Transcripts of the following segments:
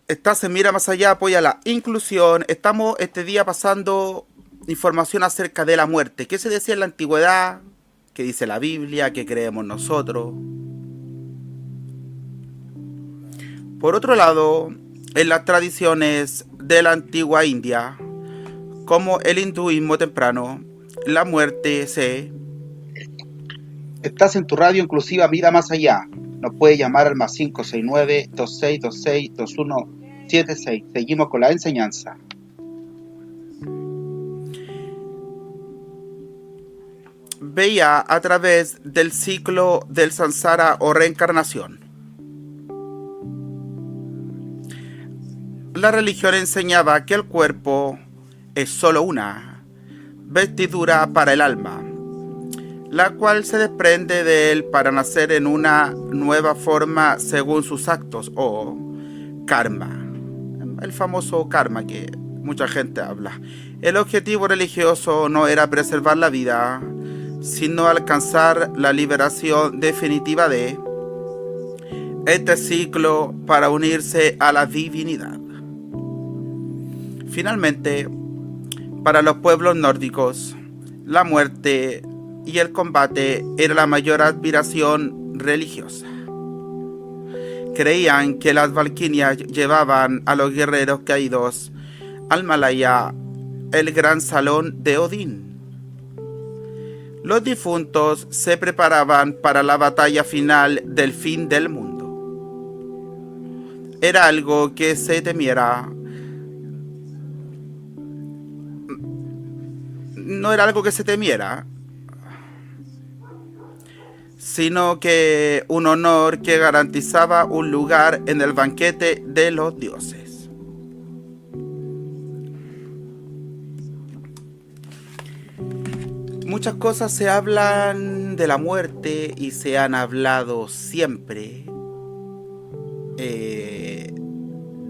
Se mira más allá, apoya la inclusión. Estamos este día pasando información acerca de la muerte. ¿Qué se decía en la antigüedad? ¿Qué dice la Biblia? ¿Qué creemos nosotros? Por otro lado, en las tradiciones de la antigua India, como el hinduismo temprano, la muerte se... Estás en tu radio inclusiva Vida Más Allá. Nos puede llamar al más 569-2626-2176. Seguimos con la enseñanza. veía a través del ciclo del samsara o reencarnación. La religión enseñaba que el cuerpo es solo una vestidura para el alma, la cual se desprende de él para nacer en una nueva forma según sus actos o karma, el famoso karma que mucha gente habla. El objetivo religioso no era preservar la vida, sino alcanzar la liberación definitiva de este ciclo para unirse a la divinidad. Finalmente, para los pueblos nórdicos, la muerte y el combate era la mayor aspiración religiosa. Creían que las valquirias llevaban a los guerreros caídos al Malaya, el gran salón de Odín. Los difuntos se preparaban para la batalla final del fin del mundo. Era algo que se temiera. No era algo que se temiera, sino que un honor que garantizaba un lugar en el banquete de los dioses. Muchas cosas se hablan de la muerte y se han hablado siempre,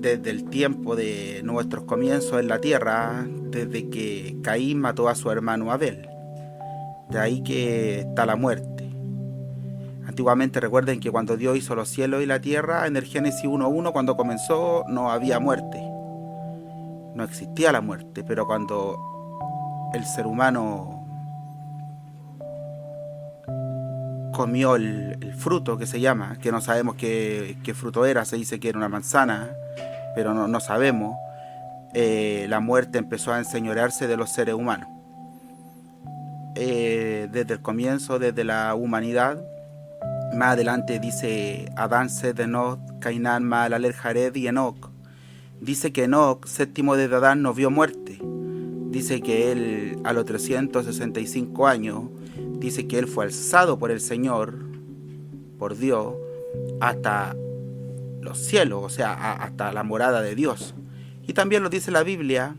desde el tiempo de nuestros comienzos en la tierra, desde que Caín mató a su hermano Abel. De ahí que está la muerte. Antiguamente recuerden que cuando Dios hizo los cielos y la tierra, en el Génesis 1.1, cuando comenzó, no había muerte. No existía la muerte, pero cuando el ser humano comió el fruto que se llama, que no sabemos qué fruto era, se dice que era una manzana, pero no sabemos, la muerte empezó a enseñorearse de los seres humanos. Desde el comienzo, desde la humanidad, más adelante dice Adán, Sed, Enoch, Cainán, Mahalalel, Jared y Enoch. Dice que Enoch, séptimo de Adán, no vio muerte. Dice que él, a los 365 años, dice que él fue alzado por el Señor, por Dios, hasta los cielos, o sea, hasta la morada de Dios. Y también lo dice la Biblia,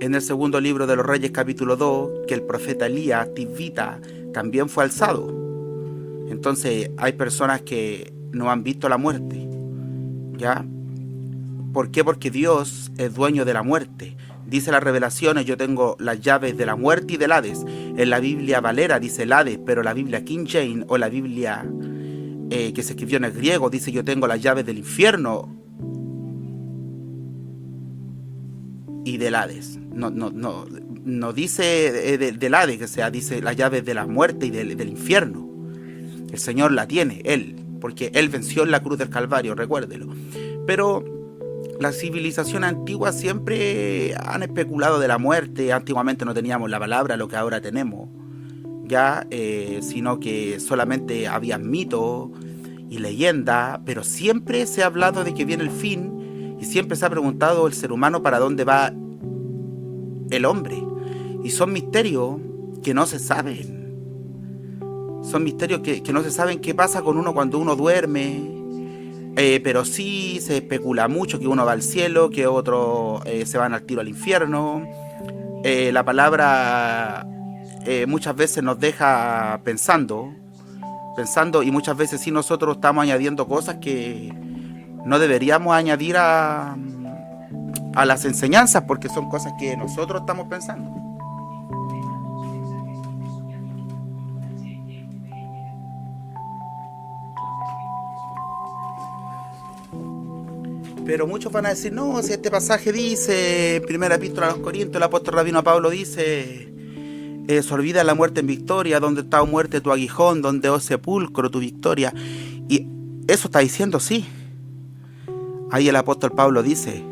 en el segundo libro de los Reyes, capítulo 2, que el profeta Elías, Tisbita, también fue alzado. Entonces hay personas que no han visto la muerte, ¿ya? ¿Por qué? Porque Dios es dueño de la muerte. Dice las revelaciones, yo tengo las llaves de la muerte y del Hades. En la Biblia Valera dice el Hades, pero la Biblia King James o la Biblia que se escribió en el griego dice yo tengo las llaves del infierno y del Hades. No dice del Hades, o sea, dice las llaves de la muerte y del infierno. El Señor la tiene, Él, porque Él venció en la cruz del Calvario, recuérdelo. Pero las civilizaciones antiguas siempre han especulado de la muerte. Antiguamente no teníamos la palabra, lo que ahora tenemos, ya, sino que solamente había mitos y leyendas, pero siempre se ha hablado de que viene el fin y siempre se ha preguntado el ser humano para dónde va el hombre. Y son misterios que no se saben. Son misterios que no se saben qué pasa con uno cuando uno duerme. Pero sí se especula mucho que uno va al cielo, que otros se van al tiro al infierno. La palabra muchas veces nos deja pensando y muchas veces sí nosotros estamos añadiendo cosas que no deberíamos añadir a las enseñanzas porque son cosas que nosotros estamos pensando. Pero muchos van a decir, no, si este pasaje dice, en primera epístola a los Corintios, el apóstol rabino Pablo dice, se olvida la muerte en victoria, donde está, oh muerte, tu aguijón, donde, oh sepulcro, tu victoria. Y eso está diciendo, sí. Ahí el apóstol Pablo dice,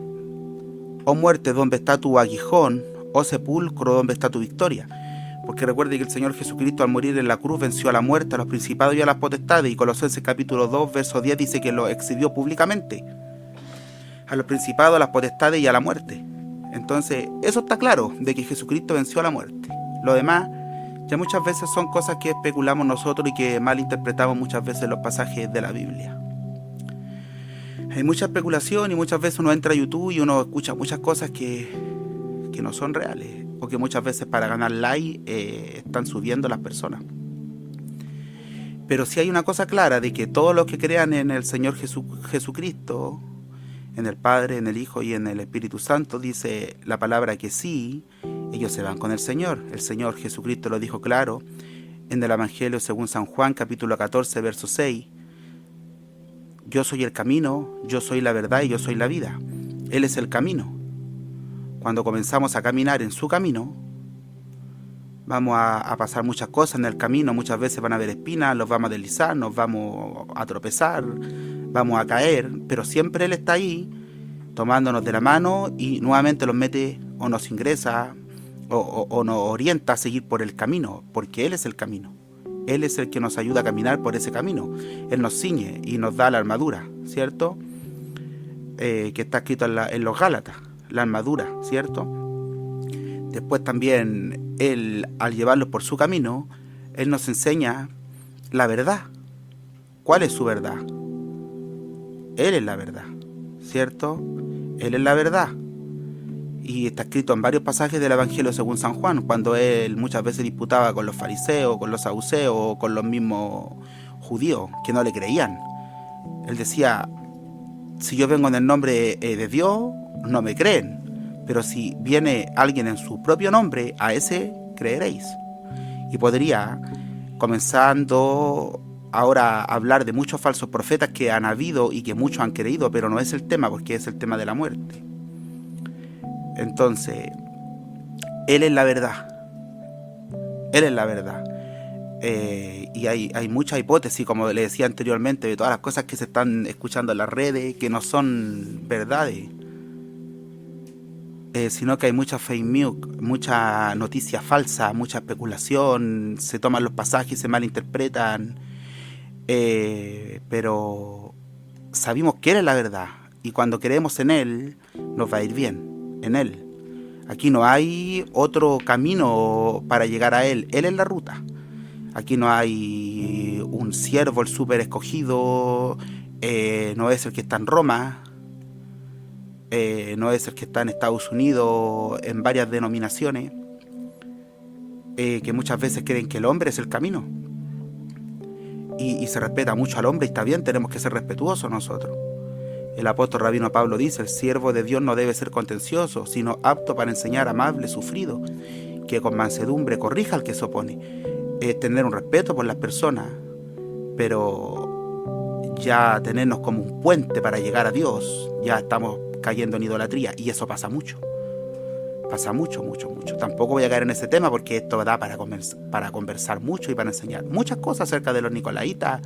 oh muerte, ¿dónde está tu aguijón? Oh sepulcro, ¿dónde está tu victoria? Porque recuerde que el Señor Jesucristo al morir en la cruz venció a la muerte, a los principados y a las potestades, y Colosenses capítulo 2, verso 10 dice que lo exhibió públicamente, a los principados, a las potestades y a la muerte. Entonces, eso está claro, de que Jesucristo venció a la muerte. Lo demás, ya muchas veces son cosas que especulamos nosotros y que malinterpretamos muchas veces los pasajes de la Biblia. Hay mucha especulación y muchas veces uno entra a YouTube y uno escucha muchas cosas que no son reales, o que muchas veces para ganar like están subiendo las personas. Pero sí hay una cosa clara, de que todos los que crean en el Señor Jesucristo, en el Padre, en el Hijo y en el Espíritu Santo, dice la palabra que sí, ellos se van con el Señor. El Señor Jesucristo lo dijo claro en el Evangelio según San Juan, capítulo 14, verso 6. Yo soy el camino, yo soy la verdad y yo soy la vida. Él es el camino. Cuando comenzamos a caminar en su camino, vamos a pasar muchas cosas en el camino. Muchas veces van a haber espinas, los vamos a deslizar, nos vamos a tropezar, vamos a caer, pero siempre Él está ahí, tomándonos de la mano y nuevamente nos mete o nos ingresa o nos orienta a seguir por el camino, porque Él es el camino. Él es el que nos ayuda a caminar por ese camino. Él nos ciñe y nos da la armadura, ¿cierto? Que está escrito en los Gálatas, la armadura, ¿cierto? Después también Él, al llevarlos por su camino, Él nos enseña la verdad. ¿Cuál es su verdad? Él es la verdad, ¿cierto? Él es la verdad. Y está escrito en varios pasajes del Evangelio según San Juan, cuando Él muchas veces disputaba con los fariseos, con los saduceos, o con los mismos judíos que no le creían. Él decía, si yo vengo en el nombre de Dios, no me creen. Pero si viene alguien en su propio nombre, a ese creeréis. Y podría, comenzando ahora a hablar de muchos falsos profetas que han habido y que muchos han creído, pero no es el tema, porque es el tema de la muerte. Entonces, Él es la verdad. Él es la verdad. Y hay muchas hipótesis, como le decía anteriormente, de todas las cosas que se están escuchando en las redes, que no son verdades. Sino que hay mucha fake news, mucha noticia falsa, mucha especulación, se toman los pasajes y se malinterpretan, pero sabemos que Él es la verdad, y cuando creemos en Él, nos va a ir bien, en Él. Aquí no hay otro camino para llegar a Él, Él es la ruta. Aquí no hay un siervo, el súper escogido, no es el que está en Roma, no es el que está en Estados Unidos, en varias denominaciones, que muchas veces creen que el hombre es el camino. Y se respeta mucho al hombre, y está bien, tenemos que ser respetuosos nosotros. El apóstol rabino Pablo dice, el siervo de Dios no debe ser contencioso, sino apto para enseñar, amable, sufrido, que con mansedumbre corrija al que se opone. Es tener un respeto por las personas, pero ya tenernos como un puente para llegar a Dios, ya estamos cayendo en idolatría, y eso pasa mucho. Pasa mucho. Tampoco voy a caer en ese tema porque esto da para conversar mucho y para enseñar muchas cosas acerca de los nicolaitas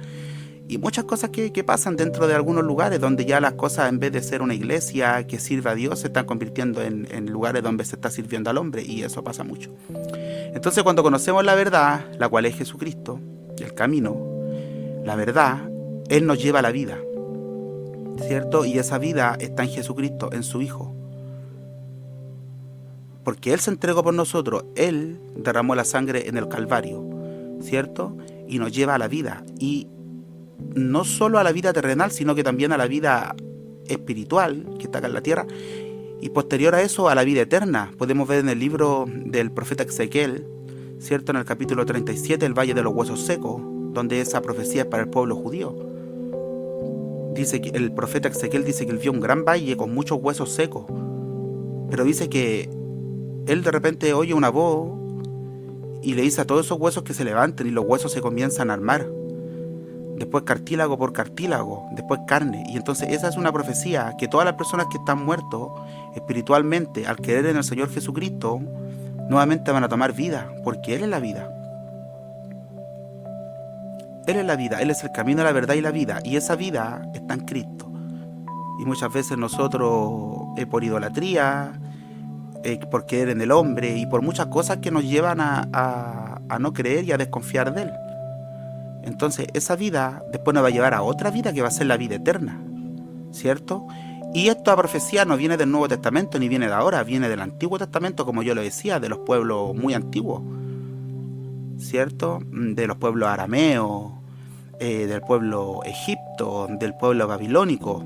y muchas cosas que pasan dentro de algunos lugares donde ya las cosas, en vez de ser una iglesia que sirva a Dios, se están convirtiendo en lugares donde se está sirviendo al hombre, y eso pasa mucho. Entonces, cuando conocemos la verdad, la cual es Jesucristo, el camino, la verdad, Él nos lleva a la vida, ¿cierto? Y esa vida está en Jesucristo, en su Hijo. Porque Él se entregó por nosotros, Él derramó la sangre en el Calvario, ¿cierto? Y nos lleva a la vida. Y no solo a la vida terrenal, sino que también a la vida espiritual, que está acá en la tierra. Y posterior a eso, a la vida eterna. Podemos ver en el libro del profeta Ezequiel, ¿cierto? En el capítulo 37, el Valle de los Huesos Secos, donde esa profecía es para el pueblo judío. Dice que el profeta Ezequiel dice que él vio un gran valle con muchos huesos secos, pero dice que él de repente oye una voz y le dice a todos esos huesos que se levanten, y los huesos se comienzan a armar. después cartílago por cartílago, después carne. Y entonces esa es una profecía, que todas las personas que están muertos espiritualmente, al creer en el Señor Jesucristo, nuevamente van a tomar vida, porque Él es la vida. Él es la vida, Él es el camino, la verdad y la vida, y esa vida está en Cristo. Y muchas veces nosotros, por idolatría, por creer en el hombre, y por muchas cosas que nos llevan a no creer y a desconfiar de Él. Entonces esa vida después nos va a llevar a otra vida que va a ser la vida eterna, ¿cierto? Y esta profecía no viene del Nuevo Testamento ni viene de ahora, viene del Antiguo Testamento, como yo lo decía, de los pueblos muy antiguos, ¿cierto? De los pueblos arameos, del pueblo egipto, del pueblo babilónico,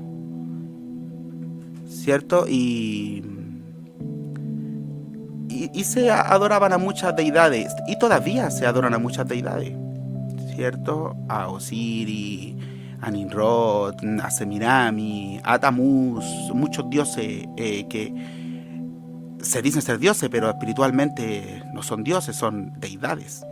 ¿cierto? Y se adoraban a muchas deidades, y todavía se adoran a muchas deidades, ¿cierto? A Osiris, a Nimrod, a Semirami, a Tamuz, muchos dioses que se dicen ser dioses, pero espiritualmente no son dioses, son deidades,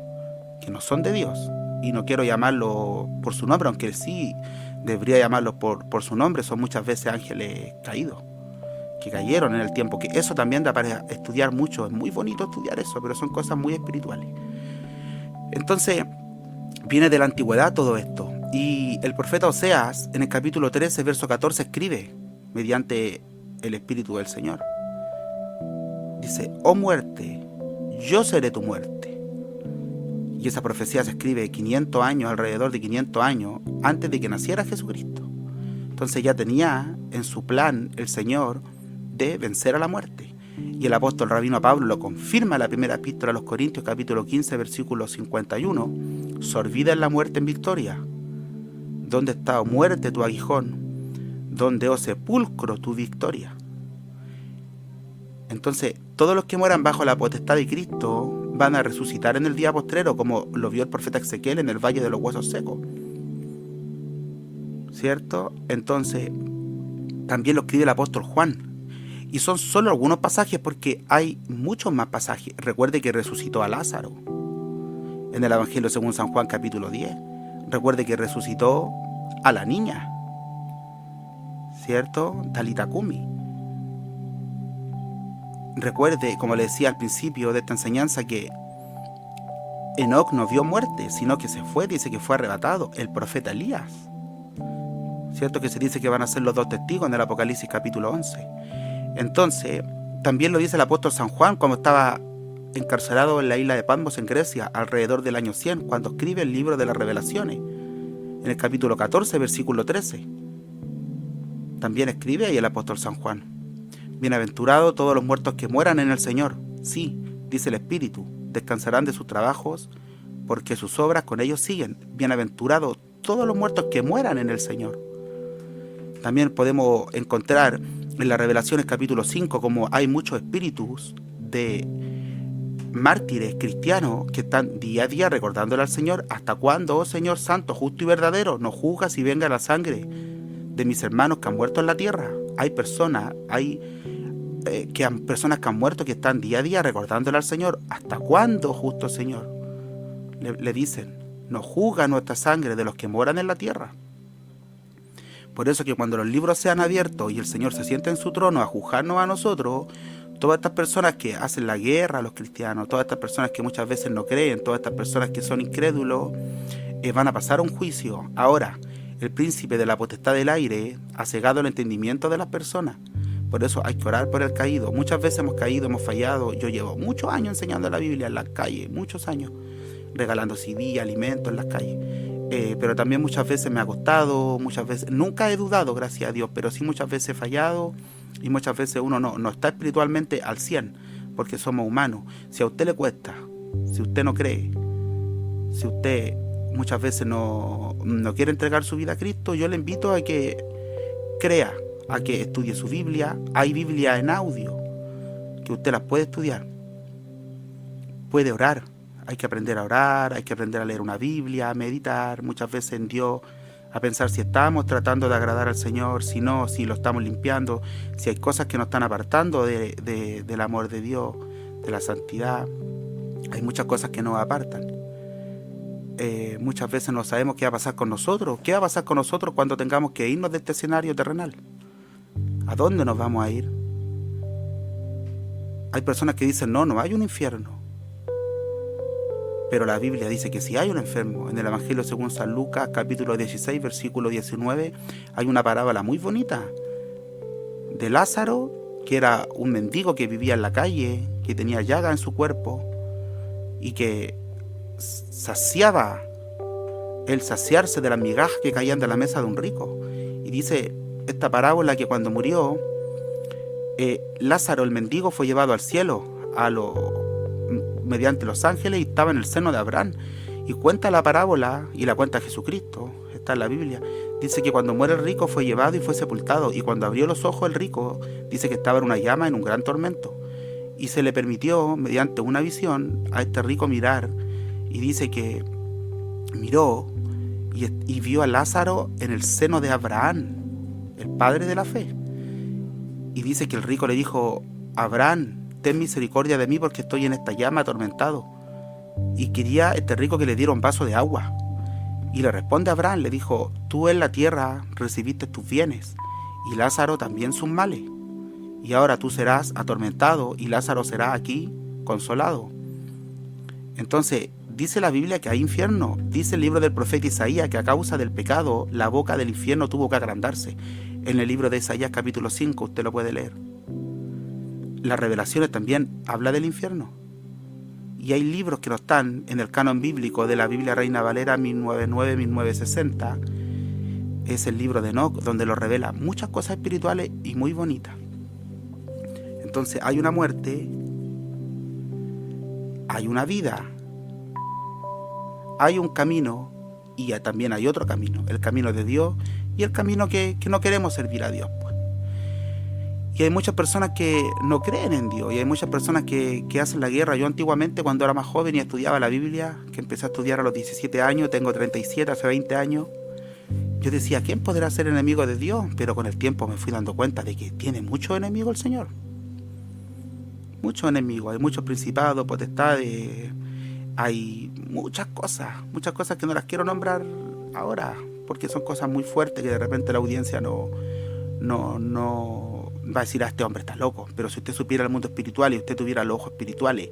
que no son de Dios. Y no quiero llamarlo por su nombre, aunque sí debería llamarlo por su nombre, son muchas veces ángeles caídos, que cayeron en el tiempo, que eso también da para estudiar mucho, es muy bonito estudiar eso, pero son cosas muy espirituales. Entonces, viene de la antigüedad todo esto. Y el profeta Oseas, en el capítulo 13, verso 14, escribe, mediante el Espíritu del Señor. Dice, oh muerte, yo seré tu muerte. Y esa profecía se escribe 500 años, alrededor de 500 años, antes de que naciera Jesucristo. Entonces ya tenía en su plan el Señor de vencer a la muerte. Y el apóstol rabino Pablo lo confirma en la primera epístola a los Corintios, capítulo 15, versículo 51. Sorbida es la muerte en victoria. ¿Dónde está, oh muerte, tu aguijón? ¿Dónde, oh sepulcro, tu victoria? Entonces, todos los que mueran bajo la potestad de Cristo van a resucitar en el día postrero, como lo vio el profeta Ezequiel en el Valle de los Huesos Secos, ¿cierto? Entonces, también lo escribe el apóstol Juan. Y son solo algunos pasajes, porque hay muchos más pasajes. Recuerde que resucitó a Lázaro en el Evangelio según San Juan, capítulo 10. Recuerde que resucitó a la niña, ¿cierto? Talita Kumi. Recuerde, como le decía al principio de esta enseñanza, que Enoc no vio muerte, sino que se fue, dice que fue arrebatado. El profeta Elías, ¿cierto? Que se dice que van a ser los dos testigos en el Apocalipsis capítulo 11. Entonces, también lo dice el apóstol San Juan cuando estaba encarcelado en la isla de Patmos en Grecia, alrededor del año 100, cuando escribe el libro de las Revelaciones, en el capítulo 14, versículo 13. También escribe ahí el apóstol San Juan: bienaventurados todos los muertos que mueran en el Señor. Sí, dice el Espíritu, descansarán de sus trabajos, porque sus obras con ellos siguen. Bienaventurados todos los muertos que mueran en el Señor. También podemos encontrar en las Revelaciones capítulo 5 como hay muchos espíritus de mártires cristianos que están día a día recordándole al Señor: ¿hasta cuándo, oh Señor santo, justo y verdadero, no juzgas y venga la sangre de mis hermanos que han muerto en la tierra? Hay personas, personas que han muerto, que están día a día recordándole al Señor: ¿hasta cuándo, justo Señor? Le dicen: no juzga nuestra sangre de los que moran en la tierra. Por eso que cuando los libros sean abiertos y el Señor se siente en su trono a juzgarnos a nosotros, todas estas personas que hacen la guerra a los cristianos, todas estas personas que muchas veces no creen, todas estas personas que son incrédulos, van a pasar un juicio. Ahora, el príncipe de la potestad del aire ha cegado el entendimiento de las personas. Por eso hay que orar por el caído. Muchas veces hemos caído, hemos fallado. Yo llevo muchos años enseñando la Biblia en las calles, muchos años, regalando CD, alimentos en las calles. Pero también muchas veces me ha costado, muchas veces, nunca he dudado, gracias a Dios, pero sí muchas veces he fallado, y muchas veces uno no está espiritualmente al 100, porque somos humanos. Si a usted le cuesta, si usted no cree, si usted muchas veces no quiere entregar su vida a Cristo, yo le invito a que crea, a que estudie su Biblia. Hay Biblia en audio, que usted las puede estudiar, puede orar. Hay que aprender a orar, hay que aprender a leer una Biblia, a meditar muchas veces en Dios, a pensar si estamos tratando de agradar al Señor, si no, si lo estamos limpiando, si hay cosas que nos están apartando del amor de Dios, de la santidad. Hay muchas cosas que nos apartan. muchas veces no sabemos qué va a pasar con nosotros. ¿Qué va a pasar con nosotros cuando tengamos que irnos de este escenario terrenal? ¿A dónde nos vamos a ir? Hay personas que dicen, no hay un infierno. Pero la Biblia dice que sí hay un enfermo. En el Evangelio según San Lucas, capítulo 16, versículo 19, hay una parábola muy bonita de Lázaro, que era un mendigo que vivía en la calle, que tenía llaga en su cuerpo y que saciaba, el saciarse de las migajas que caían de la mesa de un rico. Y dice esta parábola que cuando murió, Lázaro, el mendigo, fue llevado al cielo mediante los ángeles y estaba en el seno de Abraham. Y cuenta la parábola, y la cuenta Jesucristo, está en la Biblia. Dice que cuando muere el rico fue llevado y fue sepultado, y cuando abrió los ojos el rico, dice que estaba en una llama, en un gran tormento. Y se le permitió, mediante una visión, a este rico mirar, y dice que miró y vio a Lázaro en el seno de Abraham, el padre de la fe. Y dice que el rico le dijo, Abraham, ten misericordia de mí porque estoy en esta llama atormentado. Y quería este rico que le diera un vaso de agua. Y le responde a Abraham, le dijo, tú en la tierra recibiste tus bienes, y Lázaro también sus males. Y ahora tú serás atormentado, y Lázaro será aquí consolado. Entonces, dice la Biblia que hay infierno. Dice el libro del profeta Isaías que a causa del pecado, la boca del infierno tuvo que agrandarse. En el libro de Isaías capítulo 5, usted lo puede leer. Las revelaciones también habla del infierno. Y hay libros que no están en el canon bíblico de la Biblia Reina Valera 1099-1960. Es el libro de Enoc, donde lo revela muchas cosas espirituales y muy bonitas. Entonces hay una muerte, hay una vida, hay un camino y también hay otro camino, el camino de Dios y el camino que no queremos servir a Dios. Y hay muchas personas que no creen en Dios, y hay muchas personas que hacen la guerra. Yo antiguamente, cuando era más joven y estudiaba la Biblia, que empecé a estudiar a los 17 años, tengo 37, hace 20 años, yo decía, ¿quién podrá ser enemigo de Dios? Pero con el tiempo me fui dando cuenta de que tiene muchos enemigos el Señor. Muchos enemigos, hay muchos principados, potestades, hay muchas cosas que no las quiero nombrar ahora, porque son cosas muy fuertes que de repente la audiencia no va a decir, este hombre está loco. Pero si usted supiera el mundo espiritual y usted tuviera los ojos espirituales,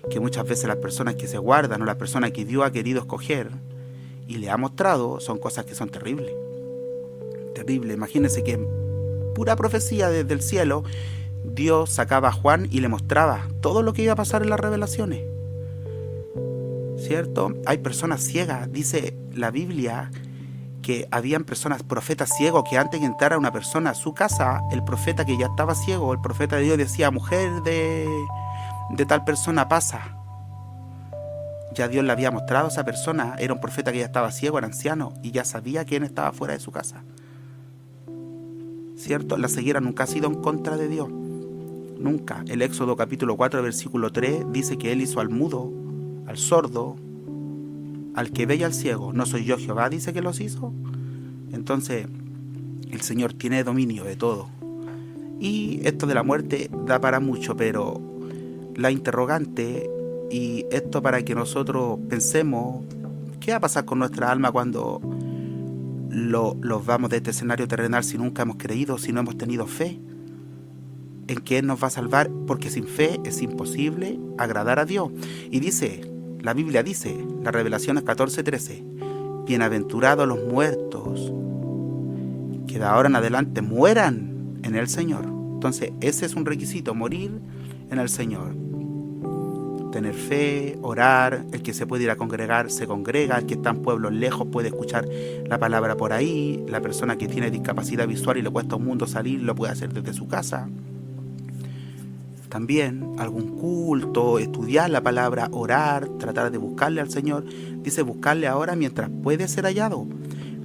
que muchas veces las personas que se guardan o las personas que Dios ha querido escoger y le ha mostrado, son cosas que son terribles. Imagínense que en pura profecía desde el cielo, Dios sacaba a Juan y le mostraba todo lo que iba a pasar en las revelaciones, ¿cierto? Hay personas ciegas, dice la Biblia, que habían personas, profetas ciegos, que antes de entrar a una persona a su casa, el profeta que ya estaba ciego, el profeta de Dios decía, mujer de tal persona pasa. Ya Dios le había mostrado a esa persona, era un profeta que ya estaba ciego, era anciano, y ya sabía quién estaba fuera de su casa. ¿Cierto? La ceguera nunca ha sido en contra de Dios. Nunca. El Éxodo capítulo 4, versículo 3, dice que Él hizo al mudo, al sordo, al que ve y al ciego. ¿No soy yo Jehová? Dice que los hizo. Entonces, el Señor tiene dominio de todo. Y esto de la muerte da para mucho, pero la interrogante, y esto para que nosotros pensemos, ¿qué va a pasar con nuestra alma cuando los vamos de este escenario terrenal si nunca hemos creído, si no hemos tenido fe en que Él nos va a salvar? Porque sin fe es imposible agradar a Dios. Y dice, la Biblia dice, la Revelaciones 14:13, bienaventurados los muertos que de ahora en adelante mueran en el Señor. Entonces ese es un requisito, morir en el Señor. Tener fe, orar, el que se puede ir a congregar se congrega, el que está en pueblos lejos puede escuchar la palabra por ahí, la persona que tiene discapacidad visual y le cuesta un mundo salir lo puede hacer desde su casa. También algún culto, estudiar la palabra, orar, tratar de buscarle al Señor. Dice buscarle ahora mientras puede ser hallado,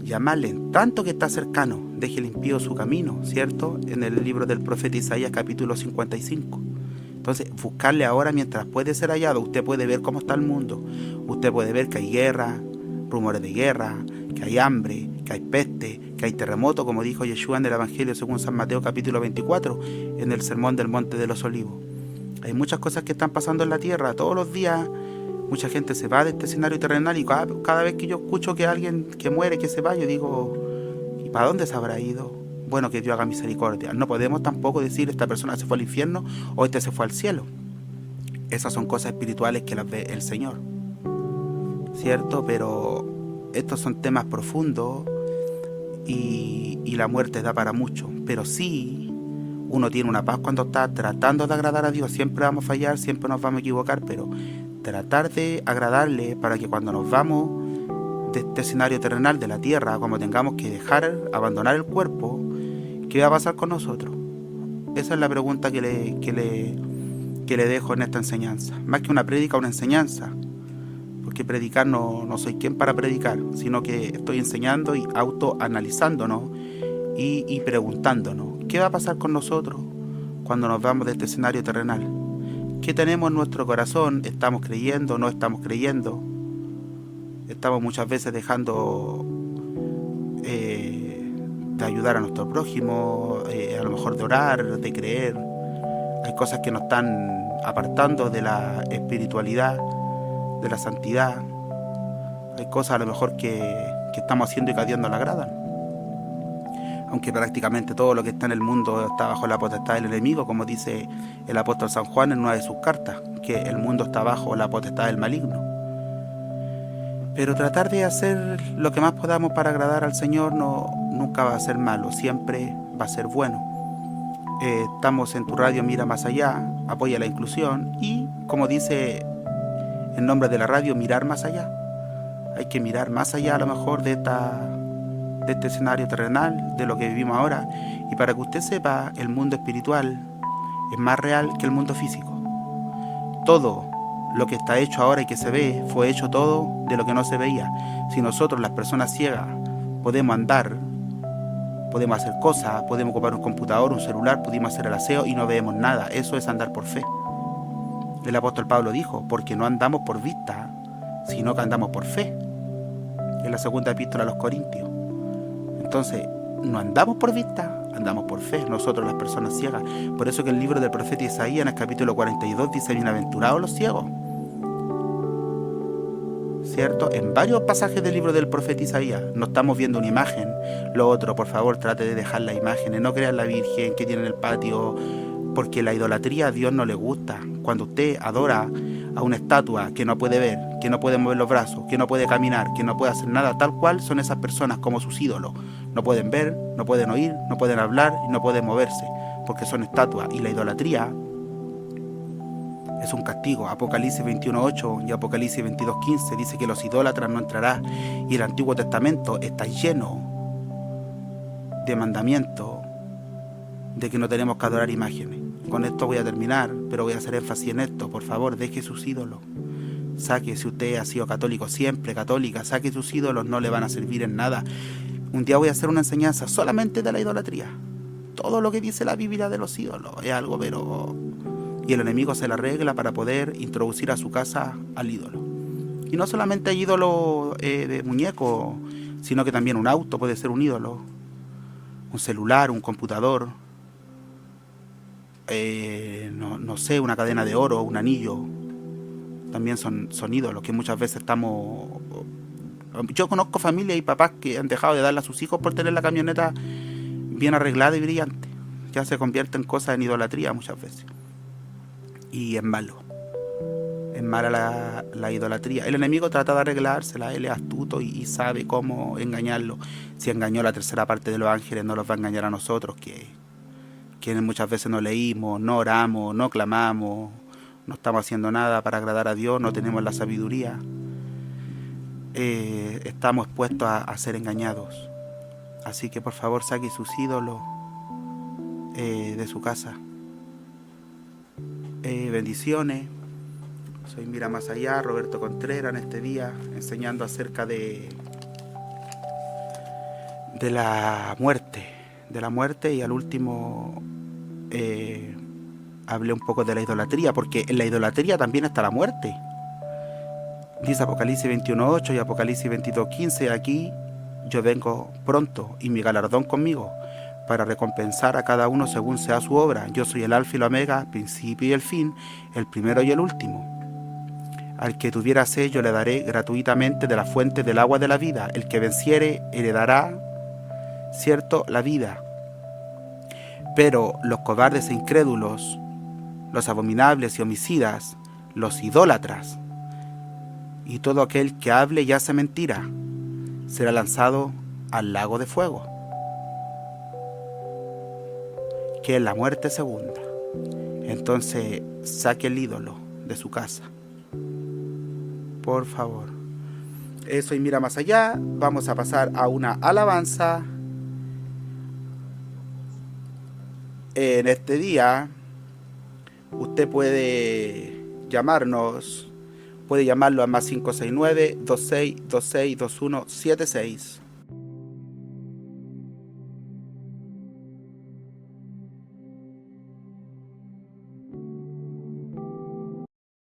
llamarle en tanto que está cercano, deje limpio su camino, ¿cierto? En el libro del profeta Isaías capítulo 55. Entonces, buscarle ahora mientras puede ser hallado. Usted puede ver cómo está el mundo. Usted puede ver que hay guerra, rumores de guerra, que hay hambre, que hay peste, que hay terremoto, como dijo Yeshua en el Evangelio según San Mateo capítulo 24, en el Sermón del Monte de los Olivos. Hay muchas cosas que están pasando en la tierra. Todos los días Mucha gente se va de este escenario terrenal y cada vez que yo escucho que alguien que muere, que se va, yo digo, ¿y para dónde se habrá ido? Bueno, que Dios haga misericordia. No podemos tampoco decir esta persona se fue al infierno o este se fue al cielo. Esas son cosas espirituales que las ve el Señor, ¿cierto? Pero estos son temas profundos y la muerte da para mucho. Pero sí, uno tiene una paz cuando está tratando de agradar a Dios. Siempre vamos a fallar, siempre nos vamos a equivocar, pero tratar de agradarle para que cuando nos vamos de este escenario terrenal, de la tierra, como tengamos que abandonar el cuerpo, ¿qué va a pasar con nosotros? Esa es la pregunta que le dejo en esta enseñanza. Más que una prédica, una enseñanza. Porque predicar no soy quien para predicar, sino que estoy enseñando y autoanalizándonos y preguntándonos, ¿qué va a pasar con nosotros cuando nos vamos de este escenario terrenal? ¿Qué tenemos en nuestro corazón? ¿Estamos creyendo? ¿No estamos creyendo? Estamos muchas veces dejando de ayudar a nuestro prójimo, a lo mejor de orar, de creer. Hay cosas que nos están apartando de la espiritualidad, de la santidad. Hay cosas a lo mejor que estamos haciendo y que a Dios no le agradan. Aunque prácticamente todo lo que está en el mundo está bajo la potestad del enemigo, como dice el apóstol San Juan en una de sus cartas, que el mundo está bajo la potestad del maligno. Pero tratar de hacer lo que más podamos para agradar al Señor nunca va a ser malo, siempre va a ser bueno. Estamos en tu radio Mira Más Allá, apoya la inclusión y, como dice el nombre de la radio, mirar más allá. Hay que mirar más allá a lo mejor de este escenario terrenal, de lo que vivimos ahora, y para que usted sepa, el mundo espiritual es más real que el mundo físico. Todo lo que está hecho ahora y que se ve, fue hecho todo de lo que no se veía. Si nosotros, las personas ciegas, podemos andar, podemos hacer cosas, podemos ocupar un computador, un celular, podemos hacer el aseo y no vemos nada, eso es andar por fe. El apóstol Pablo dijo, porque no andamos por vista, sino que andamos por fe. En la segunda epístola a los Corintios. Entonces, no andamos por vista, andamos por fe, nosotros las personas ciegas. Por eso que el libro del profeta Isaías en el capítulo 42 dice, bienaventurados los ciegos. ¿Cierto? En varios pasajes del libro del profeta Isaías no estamos viendo una imagen. Lo otro, por favor, trate de dejar las imágenes, no crean la Virgen que tiene en el patio, porque la idolatría a Dios no le gusta. Cuando usted adora a una estatua que no puede ver, que no puede mover los brazos, que no puede caminar, que no puede hacer nada, tal cual son esas personas como sus ídolos. No pueden ver, no pueden oír, no pueden hablar y no pueden moverse, porque son estatuas. Y la idolatría es un castigo. Apocalipsis 21:8 y Apocalipsis 22:15 dice que los idólatras no entrarán. Y el Antiguo Testamento está lleno de mandamientos de que no tenemos que adorar imágenes. Con esto voy a terminar, pero voy a hacer énfasis en esto. Por favor, deje sus ídolos. Saque, si usted ha sido católico, siempre católica, saque sus ídolos, no le van a servir en nada. Un día voy a hacer una enseñanza solamente de la idolatría. Todo lo que dice la Biblia de los ídolos es algo, pero... Y el enemigo se la arregla para poder introducir a su casa al ídolo. Y no solamente hay ídolos de muñeco, sino que también un auto puede ser un ídolo. Un celular, un computador... no sé, una cadena de oro, un anillo, también son ídolos que muchas veces estamos... Yo conozco familias y papás que han dejado de darle a sus hijos por tener la camioneta bien arreglada y brillante. Ya se convierte en cosas en idolatría muchas veces. Y es malo. Es mala la idolatría. El enemigo trata de arreglársela, él es astuto y sabe cómo engañarlo. Si engañó la tercera parte de los ángeles, no los va a engañar a nosotros, quienes muchas veces no leímos, no oramos, no clamamos, no estamos haciendo nada para agradar a Dios, no tenemos la sabiduría. Estamos expuestos a ser engañados. Así que por favor saque sus ídolos de su casa. Bendiciones. Soy Mira Más Allá, Roberto Contreras, en este día enseñando acerca de la muerte y al último hablé un poco de la idolatría, porque en la idolatría también está la muerte. Dice Apocalipsis 21:8 y Apocalipsis 22:15, aquí yo vengo pronto y mi galardón conmigo para recompensar a cada uno según sea su obra. Yo soy el alfa y el omega, principio y el fin, el primero y el último. Al que tuviera sed yo le daré gratuitamente de la fuente del agua de la vida. El que venciere heredará, cierto, la vida. Pero los cobardes e incrédulos, los abominables y homicidas, los idólatras, y todo aquel que hable y hace mentira, será lanzado al lago de fuego, que es la muerte segunda. Entonces saque el ídolo de su casa, por favor. Eso y mira más allá. Vamos a pasar a una alabanza. En este día usted puede llamarnos, puede llamarlo a más 569-2626-2176.